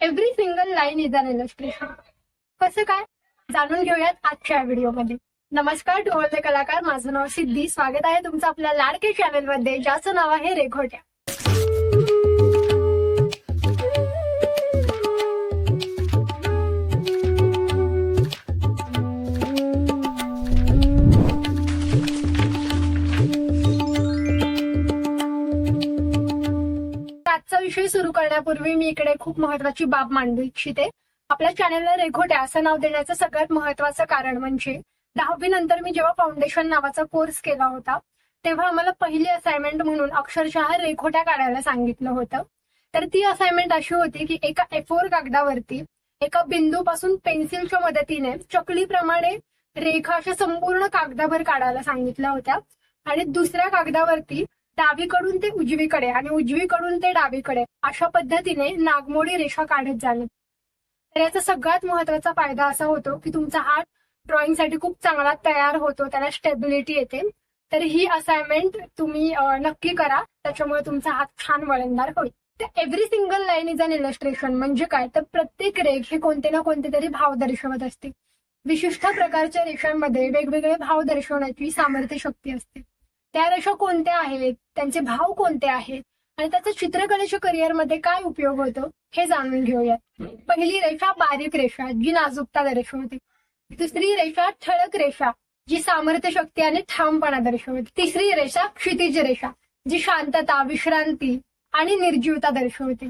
Every single line is an illustration. कसं काय जाणून घेऊयात आजच्या व्हिडिओमध्ये. नमस्कार टू ऑल द कलाकार, माझं नाव सिद्धी. स्वागत आहे तुमचं आपल्या लाडके चॅनलमध्ये, ज्याचं नाव आहे रेघोट्या. आजचा विषय सुरू करण्यापूर्वी मी इकडे खूप महत्वाची बाब मांडू इच्छिते. आपल्या चॅनलला रेघोट्या असं नाव देण्याचं सगळ्यात महत्वाचं कारण म्हणजे 10वी नंतर मी जेव्हा फाउंडेशन नावाचा कोर्स केला होता तेव्हा आम्हाला पहिली असाइनमेंट म्हणून अक्षरशः रेघोट्या काढायला सांगितलं होतं. तर ती असाइनमेंट अशी होती की एका A4 कागदावरती एका बिंदूपासून पेन्सिलच्या मदतीने चकलीप्रमाणे रेखा अशा संपूर्ण कागदाभर काढायला सांगितल्या होत्या आणि दुसऱ्या कागदावरती डावीकडून ते उजवीकडे आणि उजवीकडून ते डावीकडे अशा पद्धतीने नागमोडी रेषा काढत जाणे. तर याचा सगळ्यात महत्वाचा फायदा असा होतो की तुमचा हात ड्रॉइंगसाठी खूप चांगला तयार होतो, त्याला स्टेबिलिटी येते. तर ही असाइनमेंट तुम्ही नक्की करा, त्याच्यामुळे तुमचा हात छान वळणदार होईल. तर every single line is an illustration म्हणजे काय, तर प्रत्येक रेख हे कोणते ना कोणते तरी भाव दर्शवत असते. विशिष्ट प्रकारच्या रेषांमध्ये वेगवेगळे भाव दर्शवण्याची सामर्थ्य शक्ती असते. त्या रेषा कोणत्या आहेत, त्यांचे भाव कोणते आहेत आणि त्याचा चित्रकलेच्या करिअरमध्ये काय उपयोग होतो हे जाणून घेऊयात. पहिली रेषा बारीक रेषा, जी नाजूकता दर्शवते. दुसरी रेषा ठळक रेषा, जी सामर्थ्य शक्ती आणि ठामपणा दर्शवते. तिसरी रेषा क्षितिज रेषा, जी शांतता, विश्रांती आणि निर्जीवता दर्शवते.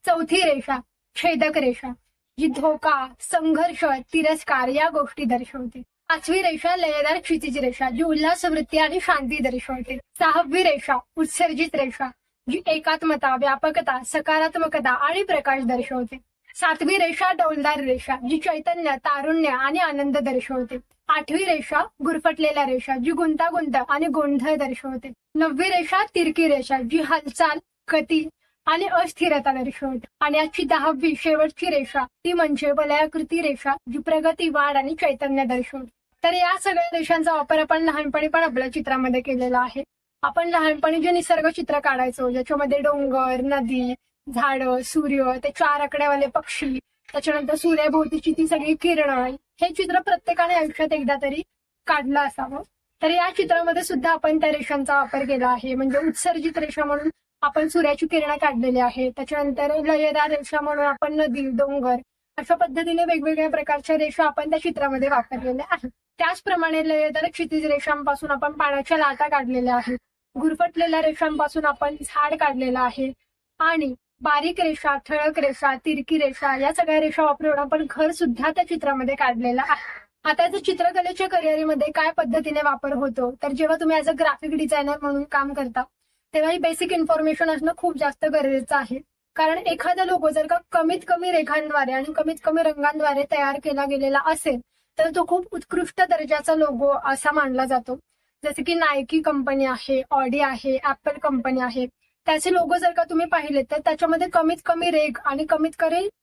चौथी रेषा छेदक रेषा, जी धोका, संघर्ष, तिरस्कार या गोष्टी दर्शवते. पाचवी रेषा लयदार क्षितिज रेषा, जी उल्हासवृत्ती आणि शांती दर्शवते. सहावी रेषा उत्सर्जित रेषा, जी एकात्मता, व्यापकता, सकारात्मकता आणि प्रकाश दर्शवते. सातवी रेषा डौलदार रेषा, जी चैतन्य, तारुण्य आणि आनंद दर्शवते. आठवी रेषा गुरफटलेल्या रेषा, जी गुंतागुंत आणि गोंधळ दर्शवते. नववी रेषा तिरकी रेषा, जी हालचाल, गती आणि अस्थिरता दर्शवते. आणि आजची 10वी शेवटची रेषा ती म्हणजे वलयाकृती रेषा, जी प्रगती, वाढ आणि चैतन्य दर्शवते. तर या सगळ्या रेषांचा वापर आपण लहानपणी पण आपल्या चित्रामध्ये केलेला आहे. आपण लहानपणी जे निसर्ग चित्र काढायचो, ज्याच्यामध्ये डोंगर, नदी, झाडं, सूर्य, ते 4 आकड्यावाले पक्षी, त्याच्यानंतर सूर्याभोवतीची ती सगळी किरणं, हे चित्र प्रत्येकाने आयुष्यात एकदा तरी काढलं असावं. तर या चित्रामध्ये सुद्धा आपण त्या रेषांचा वापर केला आहे. म्हणजे उत्सर्जित रेषा म्हणून आपण सूर्याची किरणं काढलेली आहे. त्याच्यानंतर लयदार रेषा म्हणून आपण नदी, डोंगर अशा पद्धतीने वेगवेगळ्या प्रकारच्या रेषा आपण त्या चित्रामध्ये वापरलेल्या आहेत. त्याचप्रमाणे लयदार क्षितिज रेषांपासून आपण पाण्याच्या लाटा काढलेल्या आहेत. गुरफटलेल्या रेषांपासून आपण झाड काढलेलं आहे आणि बारीक रेषा, ठळक रेषा, तिरकी रेषा या सगळ्या रेषा वापरून आपण घर सुद्धा त्या चित्रामध्ये काढलेलं आहे. आता याचा चित्रकलेच्या करिअरमध्ये काय पद्धतीने वापर होतो, तर जेव्हा तुम्ही ऍज अ ग्राफिक डिझायनर म्हणून काम करता तेव्हा ही बेसिक इन्फॉर्मेशन असणं खूप जास्त गरजेचं आहे. कारण एखादा लोगो जर का कमीत कमी रेखांद्वारे आणि कमीत कमी रंगांद्वारे तयार केला गेलेला असेल तर तो खूप उत्कृष्ट दर्जाचा लोगो असा मानला जातो. जसे की नायकी कंपनी आहे, ऑडी आहे, ऍपल कंपनी आहे. त्याचे लोगो जर का तुम्ही पाहिले तर त्याच्यामध्ये कमीत कमी रेख आणि कमीत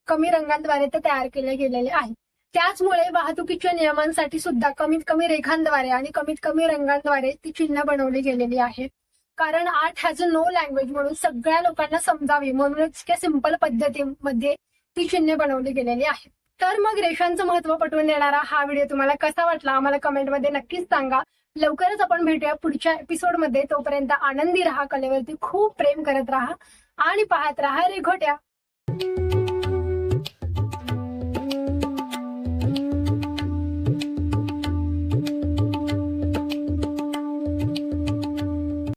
कमी रंगांद्वारे ते तयार केले गेलेले आहे. त्याचमुळे वाहतुकीच्या नियमांसाठी सुद्धा कमीत कमी रेखांद्वारे आणि कमीत कमी रंगांद्वारे ती चिन्ह बनवली गेलेली आहेत. कारण art has a no language म्हणून सगळ्या लोकांना समजावी म्हणूनच त्या सिंपल पद्धतीमध्ये ती चिन्हे बनवली गेलेली आहेत. तर मग रेषांचं महत्व पटवून देणारा हा व्हिडिओ तुम्हाला कसा वाटला आम्हाला कमेंटमध्ये नक्कीच सांगा. लवकरच आपण भेटूया पुढच्या एपिसोडमध्ये. तोपर्यंत आनंदी राहा, कलेवरती खूप प्रेम करत राहा आणि पाहत राहा रेघोट्या.